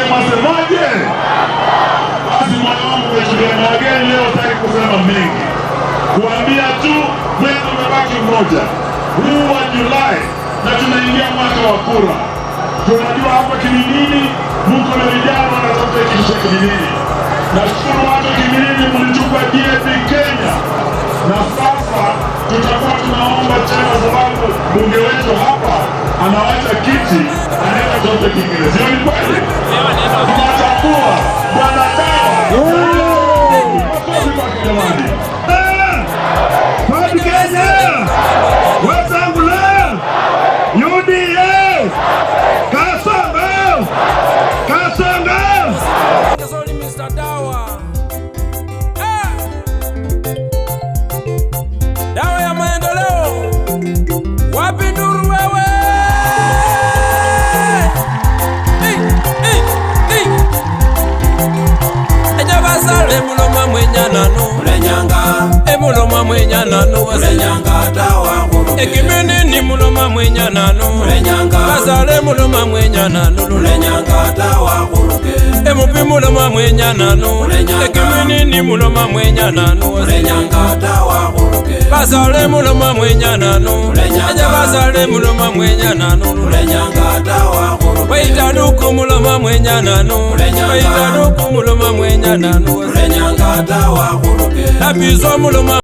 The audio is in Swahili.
mwasemaje? Basi mwanangu umetulia na wageni leo, sitaki kusema mengi, kuambia tu mwezi umebaki mmoja huu wa Julai na tunaingia mwaka wa kura. Tunajua hapa Kiminini mko na vijana wanatafuta kitu cha Kiminini. Nashukuru watu Kiminini mlichukua DAP Kenya, na sasa tutakuwa tunaomba tena, sababu bunge wetu hapa anawacha kiti anaenda zote kingine. Sio ni kweli? Tunachagua bwana Dawa. Makofi kwa kijamani. Kwa Kenya. Wenzangu leo. UDA. Kasongo. Kasongo. Sorry Mr. Dawa. Dawa ya maendeleo. Wapi nuru wewe? Ejabasale muloma mwenyanano. Mulenyanga. Muloma mwenyanano. Mulenyanga Dawa. Ekiminini muloma mwenyanano. Mulenyanga. Basale muloma mwenyanano. Mulenyanga Dawa. Emupi muloma mwenyanano. Ekiminini muloma mwenyanano. Mulenyanga Dawa. Basale muloma mwenyanano. Ejabasale muloma mwenyanano. Mulenyanga Dawa. Waitaduku muloma mwenyanano. Waitaduku muloma mwenyanano. Mulenyanga Dawa. Nabizo muloma